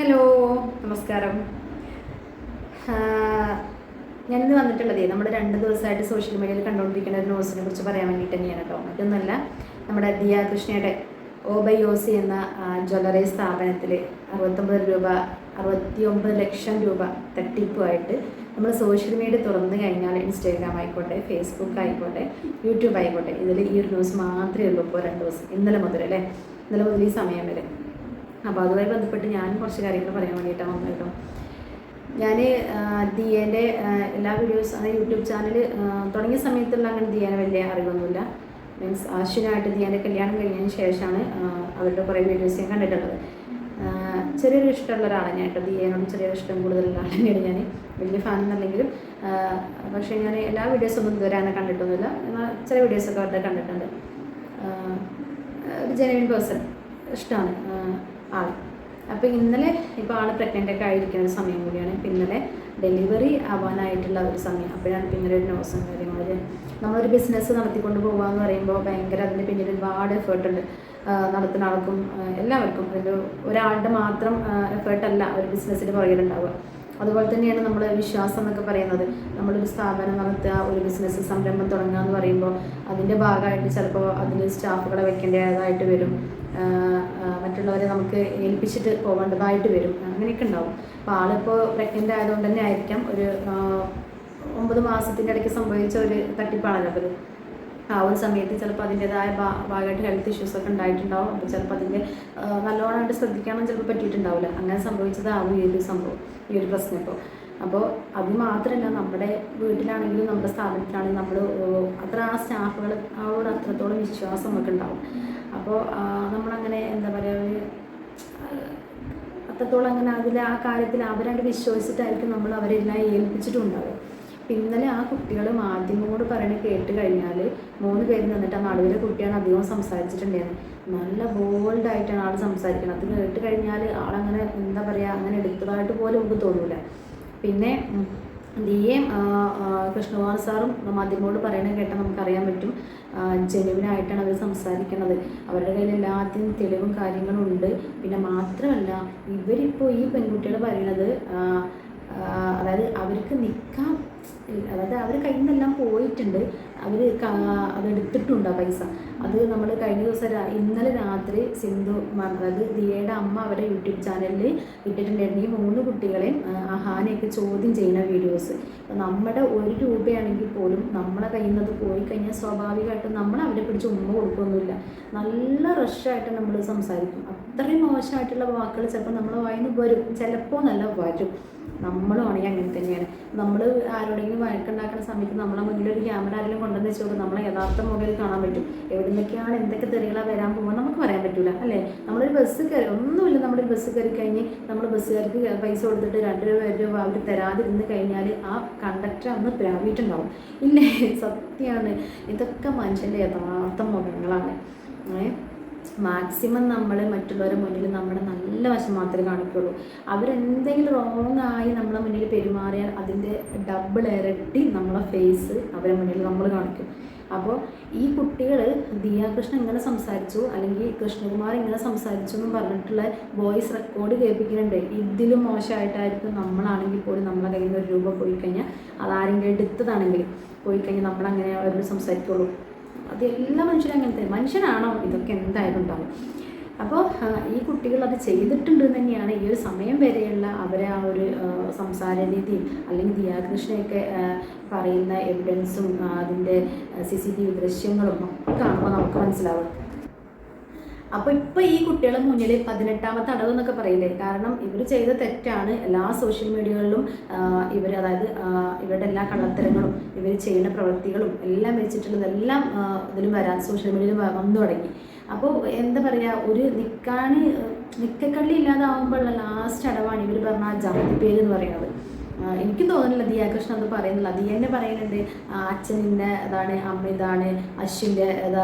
Hello, നമസ്കാരം. ഞാനിന്ന് വന്നിട്ടുള്ളതേ നമ്മൾ 2 ദിവസമായിട്ട് സോഷ്യൽ മീഡിയയിൽ കണ്ടുകൊണ്ടിരിക്കുന്ന ഒരു ന്യൂസിനെ കുറിച്ച് പറയാൻ വേണ്ടിയിട്ട് തന്നെയാണ് കേട്ടോ. മറ്റൊന്നല്ല, നമ്മുടെ ദിയ കൃഷ്ണയുടെ ഓബയോസി എന്ന ജ്വല്ലറി സ്ഥാപനത്തിൽ 69 ലക്ഷം രൂപ തട്ടിപ്പുമായിട്ട് നമ്മൾ സോഷ്യൽ മീഡിയ തുറന്നു കഴിഞ്ഞാൽ ഇൻസ്റ്റാഗ്രാം ആയിക്കോട്ടെ, ഫേസ്ബുക്ക് ആയിക്കോട്ടെ, യൂട്യൂബ് ആയിക്കോട്ടെ, ഇതിൽ ഈ ഒരു ന്യൂസ് മാത്രമേ ഉള്ളൂ ഇപ്പോൾ 2 ദിവസം, ഇന്നലെ മുതൽ ഈ സമയം വരെ. അപ്പോൾ അതുമായി ബന്ധപ്പെട്ട് ഞാൻ കുറച്ച് കാര്യങ്ങൾ പറയാൻ വേണ്ടിയിട്ടാണ് വന്നത് കേട്ടോ. ഞാൻ ദിയേൻ്റെ എല്ലാ വീഡിയോസ്, അതായത് യൂട്യൂബ് ചാനൽ തുടങ്ങിയ സമയത്തുള്ള അങ്ങനെ ദിയേനെ വലിയ അറിവൊന്നുമില്ല. മീൻസ് അശ്വിനായിട്ട് ദിയേൻ്റെ കല്യാണം കഴിഞ്ഞതിന് ശേഷമാണ് അവരുടെ കുറേ വീഡിയോസ് ഞാൻ കണ്ടിട്ടുള്ളത്. ചെറിയൊരു ഇഷ്ടമുള്ള ഒരാളാണ് ഞാൻ കേട്ടോ. ദിയേനോട് ചെറിയൊരു ഇഷ്ടം കൂടുതലുള്ള ആളെന്നെയാണ് ഞാൻ. വലിയ ഫാൻ എന്നല്ലെങ്കിലും പക്ഷേ ഞാൻ എല്ലാ വീഡിയോസൊന്നും ഇതുവരെ അങ്ങനെ കണ്ടിട്ടൊന്നുമില്ല. എന്നാൽ ചില വീഡിയോസൊക്കെ അവരുടെ കണ്ടിട്ടുണ്ട്. ഒരു ജെനുവിൻ പേഴ്സൺ, ഇഷ്ടമാണ് ആൾ. അപ്പോൾ ഇന്നലെ ഇപ്പോൾ ആൾ പ്രഗ്നൻ്റൊക്കെ ആയിരിക്കുന്ന ഒരു സമയം കൂടിയാണ്. ഇപ്പോൾ ഇന്നലെ ഡെലിവറി ആവാനായിട്ടുള്ള ഒരു സമയം. അപ്പോഴാണ് ഇപ്പോൾ ഇങ്ങനെ ഒരു ന്യൂസും കാര്യങ്ങൾ. നമ്മളൊരു ബിസിനസ് നടത്തിക്കൊണ്ട് പോകുക എന്ന് പറയുമ്പോൾ ഭയങ്കര അതിൻ്റെ പിന്നിൽ ഒരുപാട് എഫേർട്ടുണ്ട്. നടത്തുന്ന ആൾക്കും എല്ലാവർക്കും അതിൻ്റെ ഒരാളുടെ മാത്രം എഫേർട്ടല്ല ഒരു ബിസിനസ്സിന് പുറകിലുണ്ടാവുക. അതുപോലെ തന്നെയാണ് നമ്മൾ വിശ്വാസം എന്നൊക്കെ പറയുന്നത്. നമ്മളൊരു സ്ഥാപനം നടത്തുക, ഒരു ബിസിനസ് സംരംഭം തുടങ്ങുക എന്ന് പറയുമ്പോൾ അതിൻ്റെ ഭാഗമായിട്ട് ചിലപ്പോൾ അതിന് സ്റ്റാഫുകളെ വെക്കേണ്ടതായിട്ട് വരും, മറ്റുള്ളവരെ നമുക്ക് ഏൽപ്പിച്ചിട്ട് പോകേണ്ടതായിട്ട് വരും, അങ്ങനെയൊക്കെ ഉണ്ടാവും. അപ്പോൾ ആളിപ്പോൾ പ്രഗ്നൻ്റ് ആയതുകൊണ്ട് തന്നെ ആയിരിക്കാം ഒരു 9 മാസത്തിൻ്റെ ഇടയ്ക്ക് സംഭവിച്ച ഒരു തട്ടിപ്പാണല്ലോ. അപ്പോൾ ആ ഒരു സമയത്ത് ചിലപ്പോൾ അതിൻ്റെതായ ഭാഗമായിട്ട് ഹെൽത്ത് ഇഷ്യൂസൊക്കെ ഉണ്ടായിട്ടുണ്ടാവും. അപ്പോൾ ചിലപ്പോൾ അതിൻ്റെ നല്ലോണമായിട്ട് ശ്രദ്ധിക്കാനും ചിലപ്പോൾ പറ്റിയിട്ടുണ്ടാവില്ല. അങ്ങനെ സംഭവിച്ചതാവും ഈ ഒരു സംഭവം, ഈ ഒരു പ്രശ്നം. അപ്പോൾ അത് മാത്രമല്ല, നമ്മുടെ വീട്ടിലാണെങ്കിലും നമ്മുടെ സ്ഥാപനത്തിലാണെങ്കിലും നമ്മൾ ആ സ്റ്റാഫുകൾ അവരോട് അത്രത്തോളം വിശ്വാസം നമുക്ക് ഉണ്ടാവും. അപ്പോൾ നമ്മളങ്ങനെ എന്താ പറയുക, അത്രത്തോളം അങ്ങനെ ആ കാര്യത്തിൽ അവരാണ്ട് വിശ്വസിച്ചിട്ടായിരിക്കും നമ്മൾ അവരെല്ലാം ഏൽപ്പിച്ചിട്ടുണ്ടാവുക. അപ്പം ഇന്നലെ ആ കുട്ടികൾ മാധ്യമങ്ങളോട് പറയുന്നത് കേട്ട് കഴിഞ്ഞാൽ 3 പേര് നിന്നിട്ട് ആ നടുവിലെ കുട്ടിയാണ് അധികം സംസാരിച്ചിട്ടുണ്ടായിരുന്നു. നല്ല ബോൾഡായിട്ടാണ് ആൾ സംസാരിക്കുന്നത്. അത് കേട്ട് കഴിഞ്ഞാൽ ആളങ്ങനെ എന്താ പറയുക, അങ്ങനെ എടുത്തതായിട്ട് പോലും നമുക്ക് തോന്നില്ല. പിന്നെ ദിയേം കൃഷ്ണകുമാർ സാറും മാധ്യമങ്ങളോട് പറയണത് കേട്ടാൽ നമുക്കറിയാൻ പറ്റും ജെനുവിനായിട്ടാണ് അവർ സംസാരിക്കുന്നത്. അവരുടെ കയ്യിൽ എല്ലാത്തിനും തെളിവും കാര്യങ്ങളും ഉണ്ട്. പിന്നെ മാത്രമല്ല, ഇവരിപ്പോൾ ഈ പെൺകുട്ടികൾ പറയണത് അതായത് അവർക്ക് നിൽക്കാൻ, അതായത് അവർ കയ്യിൽ നിന്നെല്ലാം പോയിട്ടുണ്ട്, അവർ അതെടുത്തിട്ടുണ്ട് ആ പൈസ. അത് നമ്മൾ കഴിഞ്ഞ ദിവസം ഇന്നലെ രാത്രി സിന്ധു, അതായത് ദിയയുടെ അമ്മ അവരുടെ യൂട്യൂബ് ചാനലിൽ ഇട്ടിട്ടുണ്ടായിരുന്നു ഈ 3 കുട്ടികളെയും അഹാനെയൊക്കെ ചോദ്യം ചെയ്യുന്ന വീഡിയോസ്. നമ്മുടെ 1 രൂപയാണെങ്കിൽ പോലും നമ്മളെ കയ്യിൽ നിന്ന് പോയി കഴിഞ്ഞാൽ സ്വാഭാവികമായിട്ടും നമ്മൾ അവരെ പിടിച്ച് ഉമ്മ കൊടുക്കുകയൊന്നുമില്ല. നല്ല റഷായിട്ട് നമ്മൾ സംസാരിക്കും. അത്രയും മോശമായിട്ടുള്ള വാക്കുകൾ ചിലപ്പോൾ നമ്മളെ വായിൽ നിന്ന് വരും, ചിലപ്പോൾ നല്ല വരും. നമ്മളും ആണെങ്കിൽ അങ്ങനെ തന്നെയാണ്. നമ്മൾ ആരോടെങ്കിലും വഴക്കുണ്ടാക്കുന്ന സമയത്ത് നമ്മളെ മുന്നിലൊരു ക്യാമറ ആരെങ്കിലും കൊണ്ടുവന്ന് വെച്ച് നോക്കും, നമ്മളെ യഥാർത്ഥ മുകളിൽ കാണാൻ പറ്റും. എവിടുന്നൊക്കെയാണ് എന്തൊക്കെ തെറികളാണ് വരാൻ പോകുമ്പോൾ നമുക്ക് പറയാൻ പറ്റില്ല, അല്ലേ? നമ്മളൊരു ബസ് കയറി, ഒന്നുമില്ല, നമ്മളൊരു ബസ് കയറി കഴിഞ്ഞ് നമ്മൾ ബസ്സുകാർക്ക് പൈസ കൊടുത്തിട്ട് 2 രൂപ അവർ തരാതിരുന്ന് കഴിഞ്ഞാൽ ആ കണ്ടക്ടർ അന്ന് പ്രാപിയിട്ടുണ്ടാവും, ഇല്ലേ? സത്യമാണ്. ഇതൊക്കെ മനുഷ്യൻ്റെ യഥാർത്ഥ മുഖങ്ങളാണ്. മാക്സിമം നമ്മൾ മറ്റുള്ളവരുടെ മുന്നിൽ നമ്മുടെ നല്ല വശം മാത്രമേ കാണിക്കുള്ളൂ. അവരെന്തെങ്കിലും റോങ് ആയി നമ്മളെ മുന്നിൽ പെരുമാറിയാൽ അതിൻ്റെ ഡബിൾ ഇരട്ടി നമ്മളെ ഫേസ് അവരുടെ മുന്നിൽ നമ്മൾ കാണിക്കും. അപ്പോൾ ഈ കുട്ടികൾ ദിയ കൃഷ്ണ ഇങ്ങനെ സംസാരിച്ചു, അല്ലെങ്കിൽ കൃഷ്ണകുമാർ ഇങ്ങനെ സംസാരിച്ചു എന്നും പറഞ്ഞിട്ടുള്ള വോയിസ് റെക്കോർഡ് കേൾപ്പിക്കുന്നുണ്ട്. ഇതിലും മോശമായിട്ടായിരിക്കും നമ്മളാണെങ്കിൽ പോലും നമ്മളെ കയ്യിൽ നിന്ന് 1 രൂപ പോയി കഴിഞ്ഞാൽ, അതാരെങ്കിലും എടുത്തതാണെങ്കിൽ പോയി കഴിഞ്ഞാൽ നമ്മളങ്ങനെ അവരോട് സംസാരിക്കുള്ളൂ. അത് എല്ലാ മനുഷ്യരും അങ്ങനത്തെ മനുഷ്യനാണോ ഇതൊക്കെ എന്തായാലും ഉണ്ടാവും. അപ്പോൾ ഈ കുട്ടികൾ അത് ചെയ്തിട്ടുണ്ട് തന്നെയാണ് ഈ ഒരു സമയം വരെയുള്ള അവരെ ആ ഒരു സംസാര രീതിയും അല്ലെങ്കിൽ ദിയാകൃഷ്ണയൊക്കെ പറയുന്ന എവിഡൻസും അതിൻ്റെ CCTV ദൃശ്യങ്ങളും ഒക്കെ കാണുമ്പോൾ നമുക്ക് മനസ്സിലാവും. അപ്പോൾ ഇപ്പോൾ ഈ കുട്ടികളെ മുന്നിൽ 18ാമത്തെ അടവ് എന്നൊക്കെ പറയില്ലേ, കാരണം ഇവർ ചെയ്ത തെറ്റാണ്. എല്ലാ സോഷ്യൽ മീഡിയകളിലും ഇവർ, അതായത് ഇവരുടെ എല്ലാ കള്ളത്തരങ്ങളും ഇവർ ചെയ്യുന്ന പ്രവൃത്തികളും എല്ലാം വെച്ചിട്ടുള്ളതെല്ലാം ഇതിലും വരാൻ സോഷ്യൽ മീഡിയയിൽ വന്നു തുടങ്ങി. അപ്പോൾ എന്താ പറയുക, ഒരു നിൽക്കക്കള്ളി ഇല്ലാതാവുമ്പോഴുള്ള ലാസ്റ്റ് അടവാണ് ഇവർ പറഞ്ഞ ജാതി പേര് എന്ന് പറയുന്നത്. എനിക്ക് തോന്നുന്നില്ല ദിയാകൃഷ്ണൻ അത് പറയുന്നില്ല. ദിയ തന്നെ പറയുന്നുണ്ട് അച്ഛൻ ഇന്ന അതാണ്, അമ്മ ഇതാണ്, അശ്വിൻ്റെ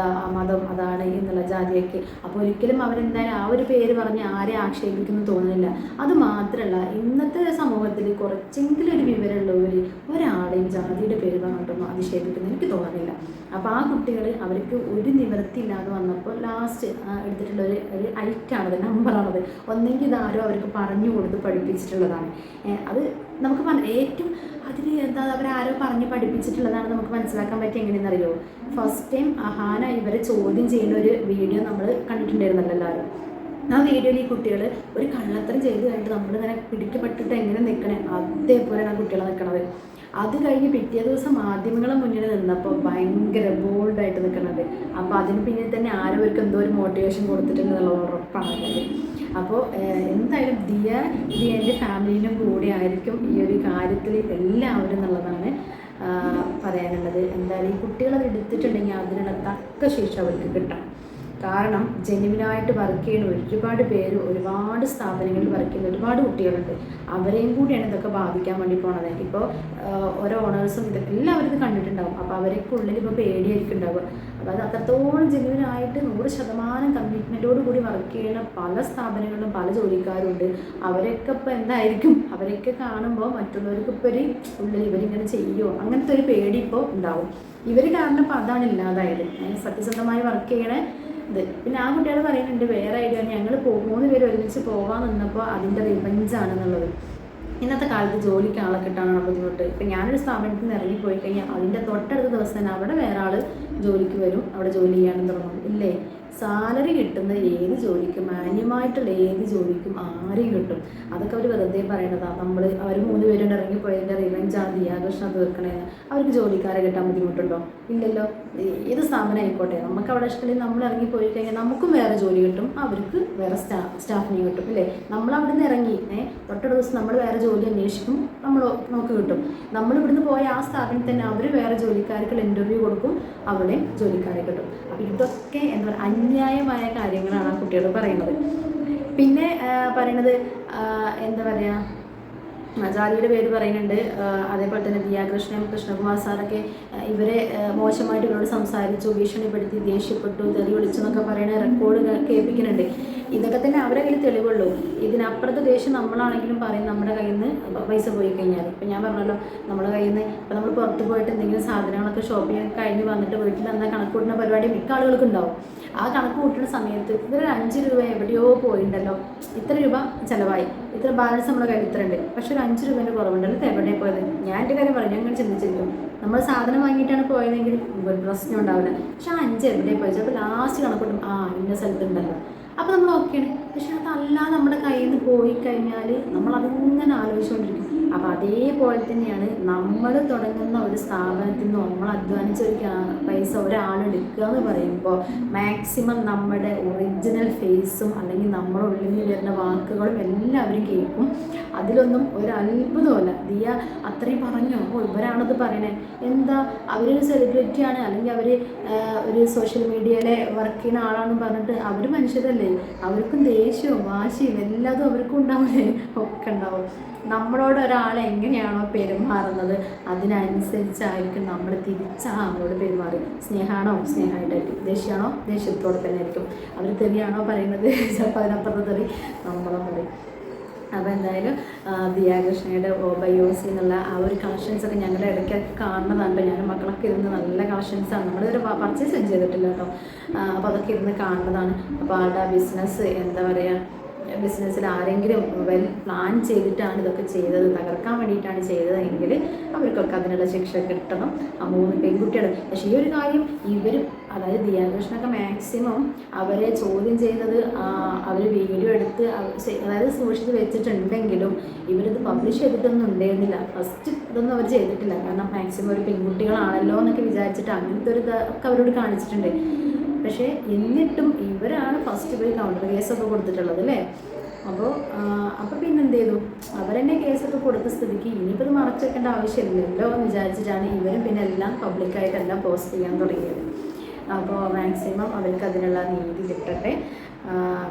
മതം അതാണ് എന്നുള്ള ജാതിയൊക്കെ. അപ്പോൾ ഒരിക്കലും അവരെന്തായാലും ആ ഒരു പേര് പറഞ്ഞ് ആരെ ആക്ഷേപിക്കുന്നു തോന്നുന്നില്ല. അത് മാത്രമല്ല, ഇന്നത്തെ സമൂഹത്തിൽ കുറച്ചെങ്കിലും ഒരു വിവരമുള്ളവർ ഒരാളെയും ജാതിയുടെ പേര് പറഞ്ഞിട്ടൊന്നും അധിക്ഷേപിക്കുന്നു എനിക്ക് തോന്നുന്നില്ല. അപ്പോൾ ആ കുട്ടികൾ അവർക്ക് ഒരു നിവൃത്തിയില്ലാതെ വന്നപ്പോൾ ലാസ്റ്റ് എടുത്തിട്ടുള്ള ഒരു ഐറ്റാണത്, നമ്പറാണത്. ഒന്നെങ്കിൽ ഇതാരോ അവർക്ക് പറഞ്ഞു കൊടുത്ത് പഠിപ്പിച്ചിട്ടുള്ളതാണ്. അത് നമുക്ക് ഏറ്റവും അതിന് എന്താ അവരാരോ പറഞ്ഞ് പഠിപ്പിച്ചിട്ടുള്ളതാണ് നമുക്ക് മനസ്സിലാക്കാൻ പറ്റിയ എങ്ങനെയെന്നറിയോ? ഫസ്റ്റ് ടൈം അഹാന ഇവരെ ചോദ്യം ചെയ്യുന്ന ഒരു വീഡിയോ നമ്മൾ കണ്ടിട്ടുണ്ടായിരുന്നല്ലോ എല്ലാവരും. ആ വീഡിയോയിൽ ഈ കുട്ടികൾ ഒരു കള്ളത്തരം ചെയ്ത് കഴിഞ്ഞിട്ട് നമ്മളിങ്ങനെ പിടിക്കപ്പെട്ടിട്ട് എങ്ങനെ നിൽക്കണേ അതേപോലെയാണ് ആ കുട്ടികൾ നിൽക്കണത്. അത് കഴിഞ്ഞ് പിറ്റേ ദിവസം മാധ്യമങ്ങളെ മുന്നിൽ നിന്നപ്പോൾ ഭയങ്കര ബോൾഡായിട്ട് നിൽക്കുന്നത്. അപ്പോൾ അതിന് പിന്നിൽ തന്നെ ആരോർക്ക് എന്തോ ഒരു മോട്ടിവേഷൻ കൊടുത്തിട്ടുണ്ടെന്നുള്ള ഉറപ്പാണ്. അപ്പോൾ എന്തായാലും ദിയൻ്റെ ഫാമിലിനും കൂടെ ആയിരിക്കും ഈ ഒരു കാര്യത്തിൽ എല്ലാവരും എന്നുള്ളതാണ് പറയാനുള്ളത്. എന്തായാലും ഈ കുട്ടികളത് എടുത്തിട്ടുണ്ടെങ്കിൽ അതിനുള്ള തക്ക ശിക്ഷ അവർക്ക് കിട്ടാം. കാരണം ജെന്യുവിനായിട്ട് വർക്ക് ചെയ്യുന്ന ഒരുപാട് പേര് ഒരുപാട് സ്ഥാപനങ്ങളിൽ വർക്ക് ചെയ്യുന്ന ഒരുപാട് കുട്ടികളുണ്ട്. അവരെയും കൂടിയാണ് ഇതൊക്കെ ബാധിക്കാൻ വേണ്ടി പോണത്. ഇപ്പോൾ ഓരോ ഓണേഴ്സും ഇതൊക്കെ എല്ലാവരും ഇത് കണ്ടിട്ടുണ്ടാവും. അപ്പോൾ അവരൊക്കെ ഉള്ളിൽ ഇപ്പോൾ പേടിയായിരിക്കും ഉണ്ടാവുക. അതായത് അത്രത്തോളം ജെന്യുവിനായിട്ട് 100% കമ്മിറ്റ്മെൻറ്റോട് കൂടി വർക്ക് ചെയ്യുന്ന പല സ്ഥാപനങ്ങളിലും പല ജോലിക്കാരുണ്ട്. അവരൊക്കെ ഇപ്പോൾ എന്തായിരിക്കും, അവരൊക്കെ കാണുമ്പോൾ മറ്റുള്ളവർക്ക് ഇപ്പോൾ ഒരു ഉള്ളിൽ ഇവരിങ്ങനെ ചെയ്യുമോ അങ്ങനത്തെ ഒരു പേടി ഇപ്പോൾ ഉണ്ടാവും. ഇവർ കാരണം ഇപ്പോൾ അതാണ് ഇല്ലാതായത്. സത്യസന്ധമായി വർക്ക് ചെയ്യണേ ഇത്. പിന്നെ ആ കുട്ടികൾ പറയുന്നുണ്ട് വേറെ ഐഡിയ, ഞങ്ങൾ 3 പേര് ഒരുമിച്ച് പോകാൻ നിന്നപ്പോൾ അതിൻ്റെ റിവഞ്ചാണെന്നുള്ളത്. ഇന്നത്തെ കാലത്ത് ജോലിക്ക് ആളെ കിട്ടാനാണ് ബുദ്ധിമുട്ട്. ഇപ്പം ഞാനൊരു സ്ഥാപനത്തിൽ നിന്ന് ഇറങ്ങിപ്പോയി കഴിഞ്ഞാൽ അതിൻ്റെ തൊട്ടടുത്ത ദിവസം തന്നെ അവിടെ വേറെ ആൾ ജോലിക്ക് വരും, അവിടെ ജോലി ചെയ്യാനും തുടങ്ങും ഇല്ലേ? സാലറി കിട്ടുന്ന ഏത് ജോലിക്കും, മാന്യമായിട്ടുള്ള ഏത് ജോലിക്കും ആരെയും കിട്ടും. അതൊക്കെ അവർ വെറുതെ പറയണതാണ്. അവർ 3 പേരും ഇറങ്ങിപ്പോയതിൻ്റെ റിവഞ്ചാണ് ദിയാകൃഷ്ണ തീർക്കണേന്ന്. അവർക്ക് ജോലിക്കാരെ കിട്ടാൻ ബുദ്ധിമുട്ടുണ്ടോ? ഇല്ലല്ലോ. ഏത് സ്ഥാപനം ആയിക്കോട്ടെ, നമുക്ക് അവിടെ ഇഷ്ടമില്ലെങ്കിൽ നമ്മൾ ഇറങ്ങിപ്പോയി കഴിഞ്ഞാൽ നമുക്കും വേറെ ജോലി കിട്ടും, അവർക്ക് വേറെ സ്റ്റാഫിനെ കിട്ടും ഇല്ലേ? നമ്മളവിടെ നിന്ന് ഇറങ്ങി തൊട്ടടുത്ത ദിവസം നമ്മൾ വേറെ ജോലി അന്വേഷിക്കും, നമുക്ക് കിട്ടും. നമ്മളിവിടുന്ന് പോയ ആ സ്ഥാപനത്തിൽ തന്നെ അവർ വേറെ ജോലിക്കാർക്ക് ഇൻ്റർവ്യൂ കൊടുക്കും, അവിടെ ജോലിക്കാരെ കിട്ടും. അപ്പോൾ ഇതൊക്കെ എന്താ പറയുക അന്യായമായ കാര്യങ്ങളാണ് ആ കുട്ടികൾ പറയുന്നത്. പിന്നെ പറയണത് എന്താ പറയുക, ജാതിയുടെ പേര് പറയുന്നുണ്ട്. അതേപോലെ തന്നെ ദിയാകൃഷ്ണൻ, കൃഷ്ണകുമാർ സാറൊക്കെ ഇവരെ മോശമായിട്ട് ഇവരോട് സംസാരിച്ചു, ഭീഷണിപ്പെടുത്തി, ദേഷ്യപ്പെട്ടു, തെറി വിളിച്ചു എന്നൊക്കെ പറയുന്ന റെക്കോർഡ് കേൾപ്പിക്കുന്നുണ്ട്. ഇതൊക്കെ തന്നെ അവരെ കയ്യിൽ തെളിവുള്ളൂ. ഇതിനപ്പുറത്തെ ദേഷ്യം നമ്മളാണെങ്കിലും പറയും നമ്മുടെ കയ്യിൽ നിന്ന് പൈസ പോയി കഴിഞ്ഞാൽ. ഇപ്പം ഞാൻ പറഞ്ഞല്ലോ, നമ്മുടെ കയ്യിൽ നിന്ന് ഇപ്പം നമ്മൾ പുറത്ത് പോയിട്ട് എന്തെങ്കിലും സാധനങ്ങളൊക്കെ ഷോപ്പിംഗ് കഴിഞ്ഞ് വന്നിട്ട് വീട്ടിൽ വന്നാൽ കണക്ക് കൂട്ടുന്ന പരിപാടി മിക്ക ആളുകൾക്ക് ഉണ്ടാവും. ആ കണക്ക് കൂട്ടുന്ന സമയത്ത് ഇതൊരു 5 രൂപ എവിടെയോ പോയിട്ടുണ്ടല്ലോ, ഇത്ര രൂപ ചിലവായി, ഇത്ര ബാലൻസ് നമ്മുടെ കയ്യിൽ ഇത്ര ഉണ്ട്, പക്ഷെ ഒരു 5 രൂപേൻ്റെ കുറവുണ്ടല്ലോ, ഇത് എവിടെ പോയത്? ഞാൻ എൻ്റെ കാര്യം പറഞ്ഞു, അങ്ങനെ ചിന്തിച്ചിരിക്കും. നമ്മൾ സാധനം വാങ്ങിയിട്ടാണ് പോയതെങ്കിൽ ഒരു പ്രശ്നം ഉണ്ടാവില്ല. പക്ഷെ ആ 5 എവിടെ പോയി? അപ്പോൾ ലാസ്റ്റ് കണക്കൂട്ടും, ഇന്ന സ്ഥലത്തുണ്ടല്ലോ, അപ്പോൾ നമ്മൾ ഓക്കെയാണ്. പക്ഷെ അതല്ലാതെ നമ്മുടെ കയ്യിൽ നിന്ന് പോയി കഴിഞ്ഞാൽ നമ്മളതിങ്ങനെ ആലോചിച്ചുകൊണ്ടിരിക്കും. അപ്പോൾ അതേപോലെ തന്നെയാണ് നമ്മൾ തുടങ്ങുന്ന ഒരു സ്ഥാപനത്തിൽ നിന്ന് നമ്മൾ അധ്വാനിച്ച ഒരു പൈസ ഒരാളെടുക്കുക എന്ന് പറയുമ്പോൾ മാക്സിമം നമ്മുടെ ഒറിജിനൽ ഫേസും അല്ലെങ്കിൽ നമ്മുടെ ഉള്ളിൽ നിന്ന് വരുന്ന വാക്കുകളും എല്ലാവരും കേൾക്കും. അതിലൊന്നും ഒരു അത്ഭുതമല്ല. ദിയ അത്രയും പറഞ്ഞോ, ഇവരാണത് പറയണേ, എന്താ അവരൊരു സെലിബ്രിറ്റിയാണ് അല്ലെങ്കിൽ അവർ ഒരു സോഷ്യൽ മീഡിയയിലെ വർക്ക് ചെയ്യുന്ന ആളാണെന്ന് പറഞ്ഞിട്ട് അവർ മനുഷ്യരല്ലേ, അവർക്കും ദേഷ്യവും വാശിയും എല്ലാതും അവർക്കും ഉണ്ടാവില്ലേ? ഒക്കെ ഉണ്ടാവും. നമ്മളോട് ഒരാൾ എങ്ങനെയാണോ പെരുമാറുന്നത് അതിനനുസരിച്ചായിരിക്കും നമ്മൾ ആളോട് പെരുമാറി. സ്നേഹമാണോ സ്നേഹമായിട്ടായിരിക്കും, ദേഷ്യമാണോ ദേഷ്യത്തോടെ തന്നെ ആയിരിക്കും. അവർ തെറിയാണോ പറയുന്നത് ചിലപ്പോൾ അതിനപ്പുറത്ത് തെറി നമ്മളും പറയും. അപ്പോൾ എന്തായാലും ദിയാകൃഷ്ണയുടെ ബയോസി എന്നുള്ള ആ ഒരു കളക്ഷൻസൊക്കെ ഞങ്ങളുടെ ഇടയ്ക്കൊക്കെ കാണുന്നതാണ്. ഞാൻ മക്കളൊക്കെ ഇരുന്ന് നല്ല കളക്ഷൻസാണ്, നമ്മളിതൊരു പർച്ചേസ് ചെയ്തിട്ടില്ല കേട്ടോ. അപ്പോൾ അതൊക്കെ ഇരുന്ന് കാണുന്നതാണ്. അപ്പോൾ ആളുടെ ബിസിനസ് എന്താ പറയുക, ബിസിനസ്സിൽ ആരെങ്കിലും വെൽ പ്ലാൻ ചെയ്തിട്ടാണ് ഇതൊക്കെ ചെയ്തത്, തകർക്കാൻ വേണ്ടിയിട്ടാണ് ചെയ്തതെങ്കിൽ അവർക്കൊക്കെ അതിനുള്ള ശിക്ഷ കിട്ടണം. ആ 3 പെൺകുട്ടികൾ. പക്ഷേ ഈ ഒരു കാര്യം ഇവരും, അതായത് ദിയാകൃഷ്ണൊക്കെ മാക്സിമം അവരെ ചോദ്യം ചെയ്തത് അവർ വീഡിയോ എടുത്ത് അതായത് സൂക്ഷിച്ച് വെച്ചിട്ടുണ്ടെങ്കിലും ഇവരിത് പബ്ലിഷ് ചെയ്തിട്ടൊന്നും ഉണ്ടായിരുന്നില്ല. ഫസ്റ്റ് ഇതൊന്നും അവർ ചെയ്തിട്ടില്ല. കാരണം മാക്സിമം ഒരു പെൺകുട്ടികളാണല്ലോ എന്നൊക്കെ വിചാരിച്ചിട്ട് അങ്ങനത്തെ ഒരു ഇതൊക്കെ അവരോട് കാണിച്ചിട്ടുണ്ട്. പക്ഷേ എന്നിട്ടും ഇവരാണ് ഫസ്റ്റ് പോയി കൗണ്ടർ കേസൊക്കെ കൊടുത്തിട്ടുള്ളത് അല്ലേ? അപ്പോൾ പിന്നെ എന്ത് ചെയ്തു, അവരെന്നെ കേസൊക്കെ കൊടുത്ത സ്ഥിതിക്ക് ഇനിയിപ്പോൾ ഇത് മറച്ചു വെക്കേണ്ട ആവശ്യമില്ലല്ലോ എന്ന് വിചാരിച്ചിട്ടാണ് ഇവരും പിന്നെ എല്ലാം പബ്ലിക്കായിട്ടെല്ലാം പോസ്റ്റ് ചെയ്യാൻ തുടങ്ങിയത്. അപ്പോൾ മാക്സിമം അവർക്ക് അതിനുള്ള നീതി കിട്ടട്ടെ.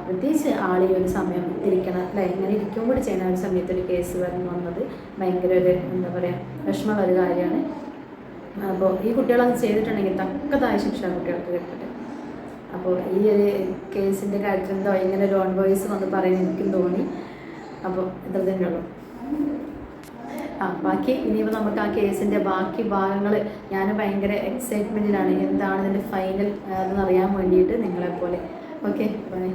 പ്രത്യേകിച്ച് ആൾ ഈ ഒരു സമയം ഇരിക്കണം അല്ലെ, ഇങ്ങനെ ഇരിക്കും കൂടി ചെയ്യുന്ന ഒരു സമയത്ത് ഒരു കേസ് വന്നത് ഭയങ്കര ഒരു എന്താ പറയുക വിഷമമുള്ള ഒരു കാര്യമാണ്. അപ്പോൾ ഈ കുട്ടികളത് ചെയ്തിട്ടുണ്ടെങ്കിൽ തക്കതായ ശിക്ഷ കുട്ടികൾക്ക് കിട്ടട്ടെ. അപ്പോൾ ഈ ഒരു കേസിൻ്റെ കാര്യത്തിൽ എന്തോ ഇങ്ങനെ ഒരു ഓൺ വോയിസ് വന്ന് പറയാൻ എനിക്കും തോന്നി. അപ്പോൾ ഇത്ര തന്നെയുള്ളൂ. ബാക്കി ഇനിയിപ്പോൾ നമുക്ക് ആ കേസിൻ്റെ ബാക്കി ഭാഗങ്ങൾ ഞാൻ ഭയങ്കര എക്സൈറ്റ്മെൻറ്റിലാണ്, എന്താണ് ഇതിൻ്റെ ഫൈനൽ അതെന്നറിയാൻ വേണ്ടിയിട്ട് നിങ്ങളെപ്പോലെ. Okay, by.